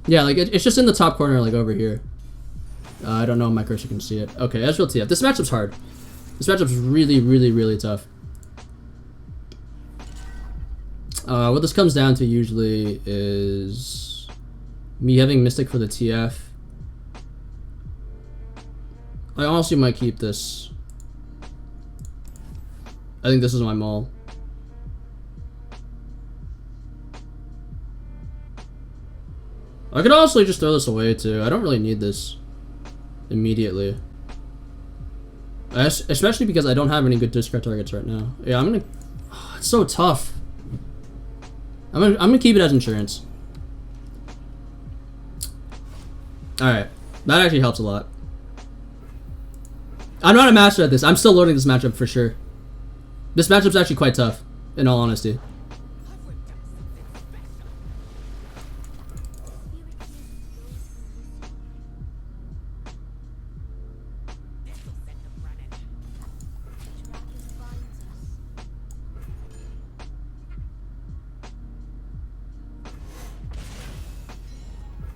Yeah, like it's just in the top corner, like over here. I don't know if my cursor can see it. Okay, Ezreal TF. This matchup's hard. This matchup's really, really, really tough. What this comes down to usually is me having Mystic for the TF. I honestly might keep this. I think this is my maul. I could honestly just throw this away too. I don't really need this immediately. Especially because I don't have any good discard targets right now. Yeah, I'm gonna... Oh, it's so tough. I'm gonna keep it as insurance. Alright. That actually helps a lot. I'm not a master at this. I'm still learning this matchup for sure. This matchup's actually quite tough, in all honesty.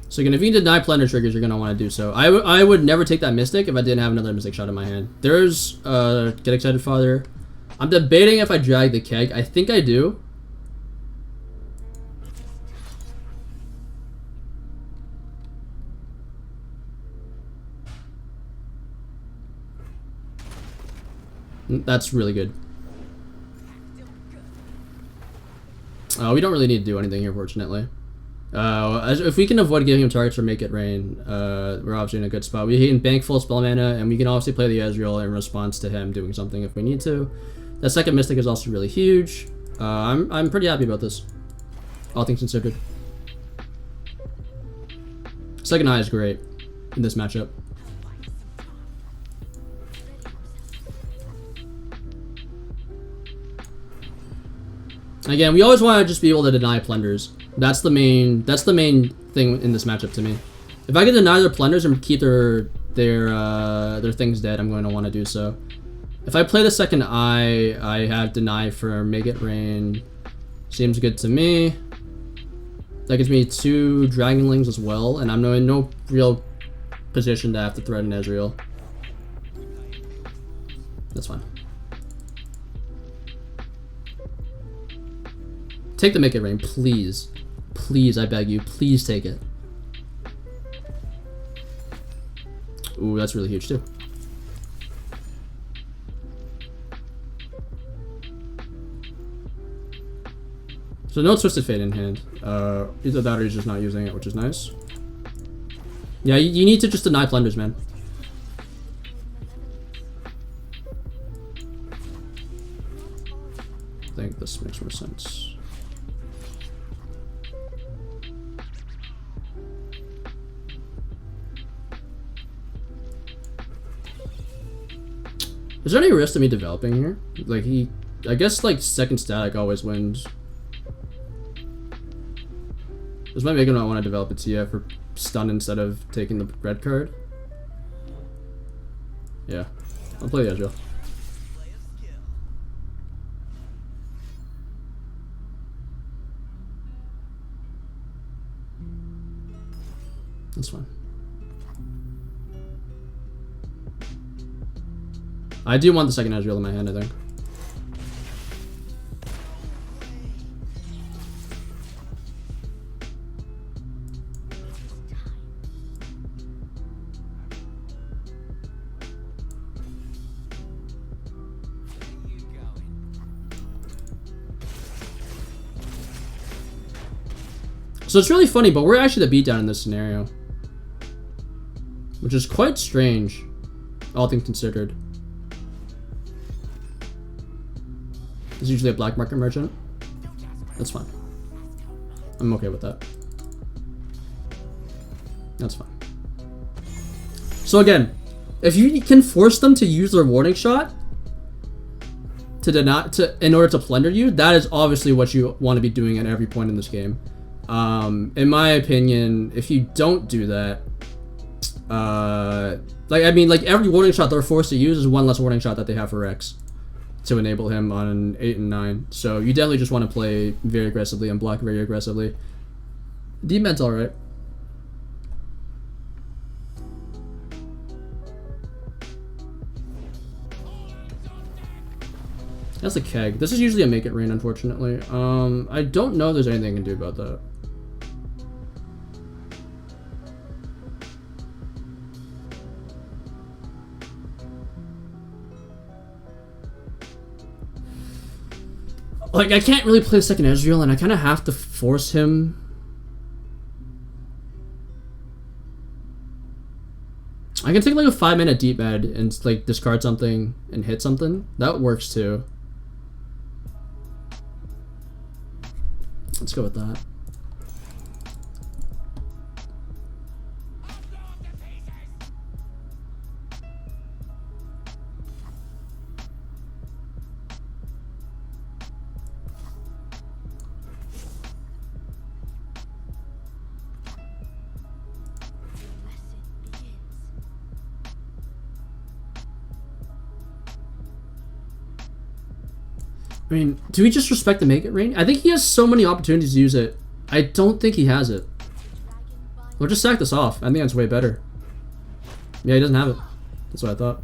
So again, if you deny plunder triggers, you're gonna want to do so. I would never take that Mystic if I didn't have another Mystic shot in my hand. There's Get Excited Father. I'm debating if I drag the keg. I think I do. That's really good. We don't really need to do anything here, fortunately. If we can avoid giving him targets or make it rain, we're obviously in a good spot. We can bank full spell mana, and we can obviously play the Ezreal in response to him doing something if we need to. That second Mystic is also really huge. I'm pretty happy about this, all things considered. Second Eye is great in this matchup. Again, we always want to just be able to deny plunders. That's the main thing in this matchup to me. If I can deny their plunders and keep their things dead, I'm going to want to do so. If I play the second Eye, I have deny for Make It Rain. Seems good to me. That gives me 2 Dragonlings as well, and I'm in no real position to have to threaten Ezreal. That's fine. Take the Make It Rain, please. Please, I beg you. Please take it. Ooh, that's really huge too. So no Twisted Fate in hand. Either that or he's just not using it, which is nice. Yeah, you need to just deny plunders, man. I think this makes more sense. Is there any risk to me developing here? Like I guess like second static always wins. This might make him not want to develop a TF for stun instead of taking the red card. Yeah, I'll play the Ezreal. That's fine. I do want the second Ezreal in my hand, I think. So it's really funny, but we're actually the beatdown in this scenario. Which is quite strange, all things considered. It's usually a black market merchant. That's fine. I'm okay with that. That's fine. So again, if you can force them to use their warning shot in order to plunder you, that is obviously what you want to be doing at every point in this game. In my opinion, if you don't do that, like every warning shot they're forced to use is one less warning shot that they have for Rex to enable him on 8 and 9. So you definitely just want to play very aggressively and block very aggressively. Defense alright. That's a keg. This is usually a make it rain, unfortunately. I don't know if there's anything I can do about that. Like, I can't really play second Ezreal, and I kind of have to force him. I can take like a 5-minute deep med and like discard something and hit something. That works too. Let's go with that. I mean, do we just respect the make it rain? I think he has so many opportunities to use it. I don't think he has it. We'll just sack this off. I think that's way better. Yeah, he doesn't have it. That's what I thought.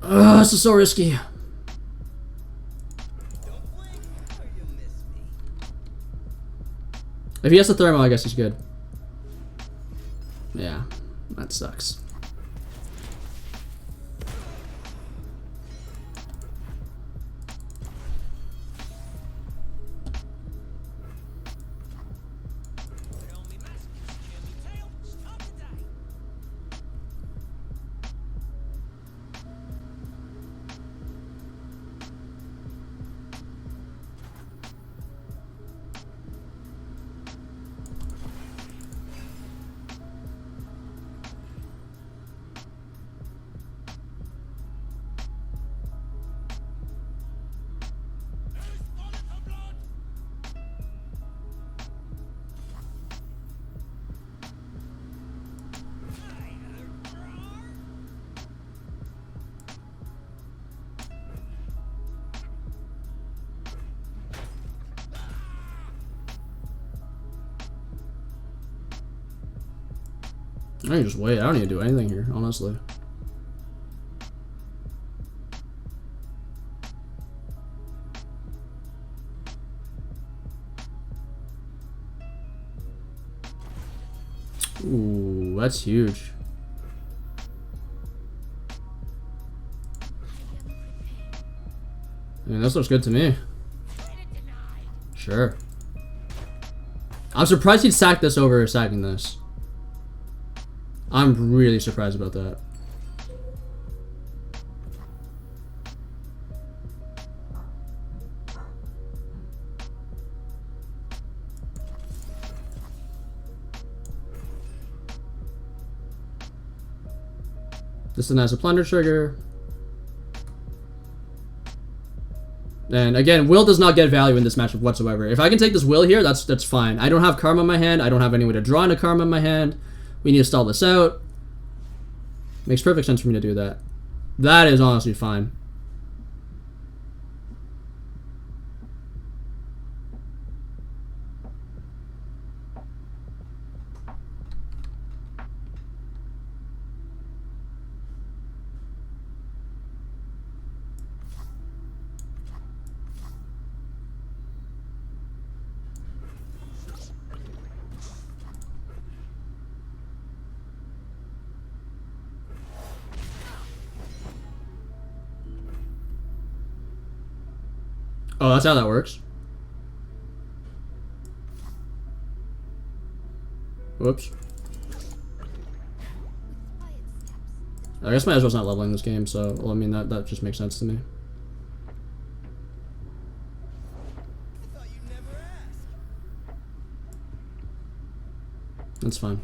Ugh, this is so risky. If he has the thermal, I guess he's good. Yeah, that sucks. I can just wait. I don't need to do anything here, honestly. Ooh, that's huge. I mean, this looks good to me. Sure. I'm surprised he'd sack this over sacking this. I'm really surprised about that. This is a plunder trigger. And again, will does not get value in this matchup whatsoever. If I can take this will here, that's fine. I don't have karma in my hand. I don't have any way to draw into karma in my hand. We need to stall this out. Makes perfect sense for me to do that. That is honestly fine. Oh, that's how that works. Whoops. I guess my Ezreal's not leveling this game, so, well, I mean, that just makes sense to me. That's fine.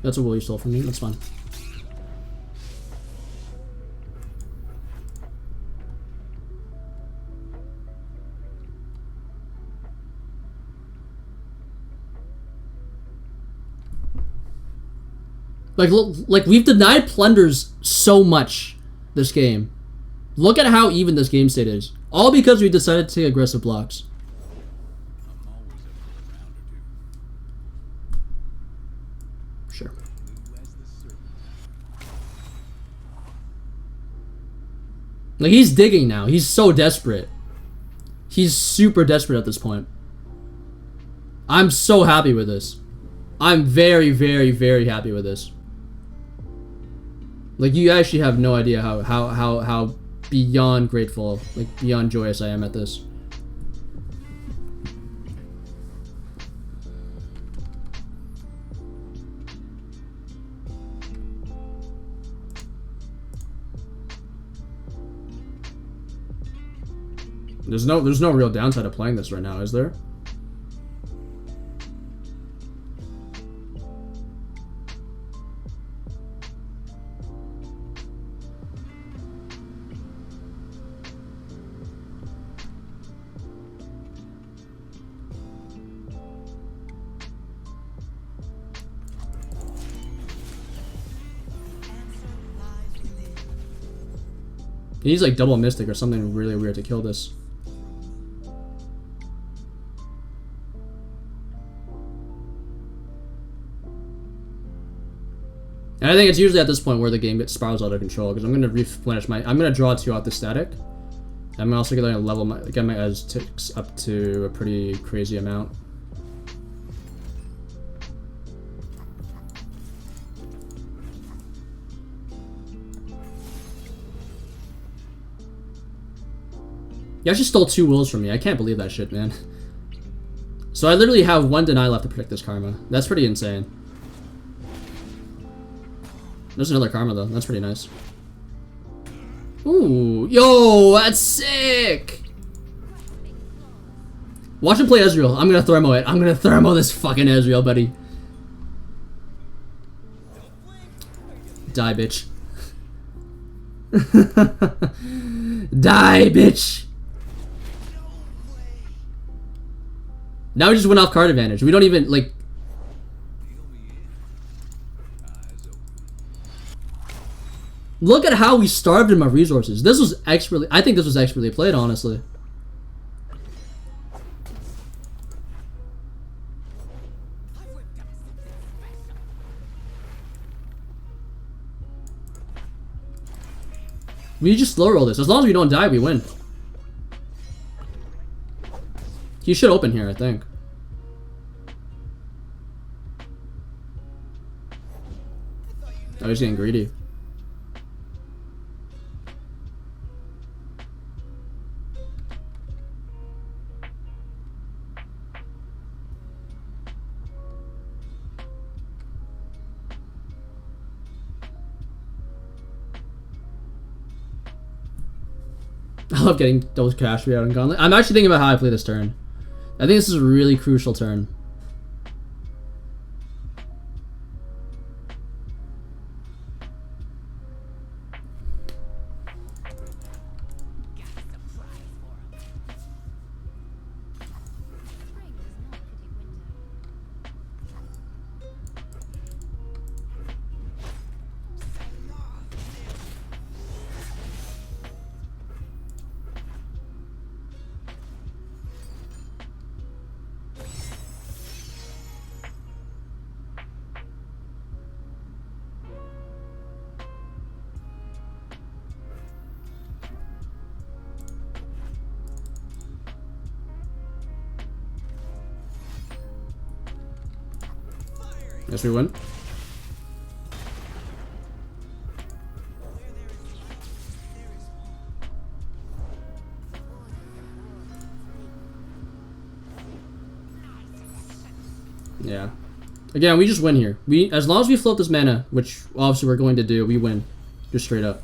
That's a wool you stole from me. That's fine. Like, look, like we've denied plunders so much this game. Look at how even this game state is. All because we decided to take aggressive blocks. Sure. Like, he's digging now. He's so desperate. He's super desperate at this point. I'm so happy with this. I'm very, very, very happy with this. Like, you actually have no idea how beyond grateful, like, beyond joyous I am at this. There's no real downside of playing this right now, is there? He needs like double mystic or something really weird to kill this. And I think it's usually at this point where the game gets spirals out of control, because I'm gonna replenish my. I'm gonna draw 2 out the static. I'm also gonna level my get my edge ticks up to a pretty crazy amount. You actually stole 2 wills from me. I can't believe that shit, man. So I literally have 1 deny left to protect this karma. That's pretty insane. There's another karma though. That's pretty nice. Ooh, yo, that's sick. Watch him play Ezreal. I'm gonna thermo it. I'm gonna thermo this fucking Ezreal, buddy. Die, bitch. Die, bitch. Now we just went off card advantage. We don't even, like... Look at how we starved him of resources. This was expertly... I think this was expertly played, honestly. We just slow roll this. As long as we don't die, we win. He should open here, I think. Oh, he's getting greedy. I love getting those cash out in Gauntlet. I'm actually thinking about how I play this turn. I think this is a really crucial turn. Guess we win. Yeah. Again, we just win here. As long as we float this mana, which obviously we're going to do, we win. Just straight up.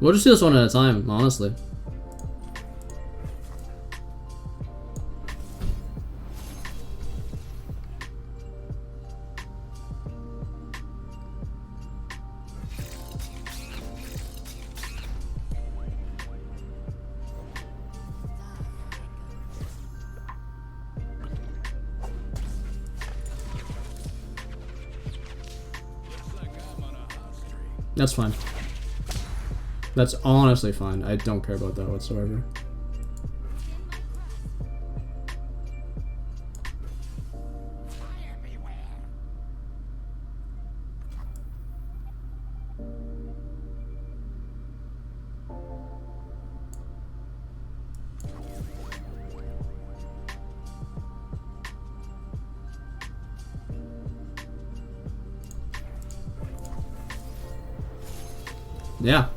We'll just do this one at a time, honestly. That's fine. That's honestly fine. I don't care about that whatsoever. Yeah.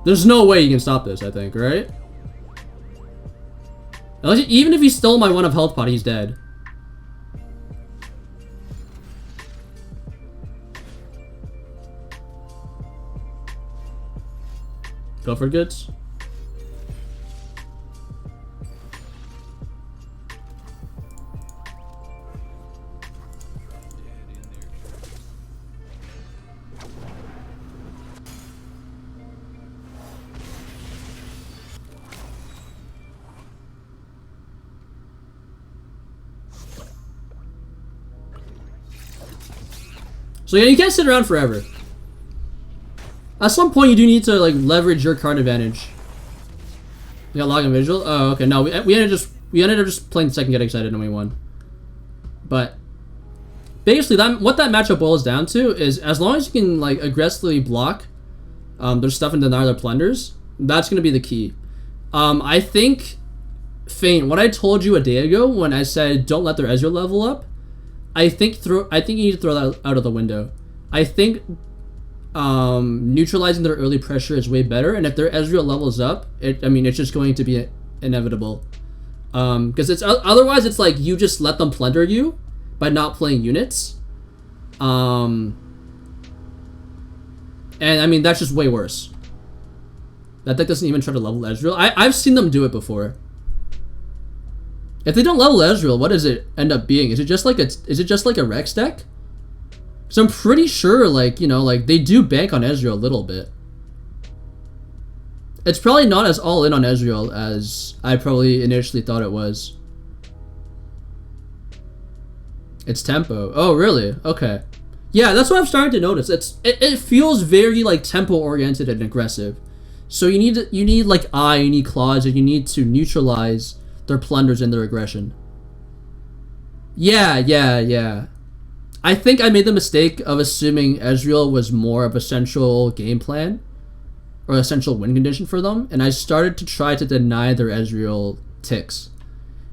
There's no way you can stop this, I think, right? Unless, even if he stole my 1 of health pot, he's dead. Go for goods. So yeah, you can't sit around forever. At some point, you do need to like leverage your card advantage. You got login visual. Oh, okay. No, we ended up just playing second, get excited, and we won. But basically, what that matchup boils down to is as long as you can like aggressively block their stuff and deny their plunders, that's gonna be the key. I think Feint, what I told you a day ago when I said don't let their Ezreal level up, I think you need to throw that out of the window. I think neutralizing their early pressure is way better, and if their Ezreal levels up, it's just going to be inevitable. Because otherwise it's like you just let them plunder you by not playing units. And I mean that's just way worse. That deck doesn't even try to level Ezreal. I've seen them do it before. If they don't level Ezreal, what does it end up being? Is it just like a Rex deck? So I'm pretty sure, like, you know, like they do bank on Ezreal a little bit. It's probably not as all in on Ezreal as I probably initially thought it was. It's tempo. Oh, really? Okay. Yeah, that's what I'm starting to notice. It feels very like tempo oriented and aggressive. So you need like you need claws, and you need to neutralize their plunders and their aggression. Yeah. I think I made the mistake of assuming Ezreal was more of a central game plan or a central win condition for them, and I started to try to deny their Ezreal ticks.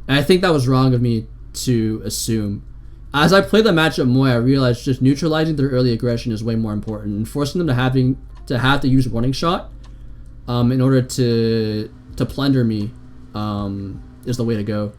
And I think that was wrong of me to assume. As I played the matchup more, I realized just neutralizing their early aggression is way more important, and forcing them to have to use warning shot in order to plunder me is the way to go.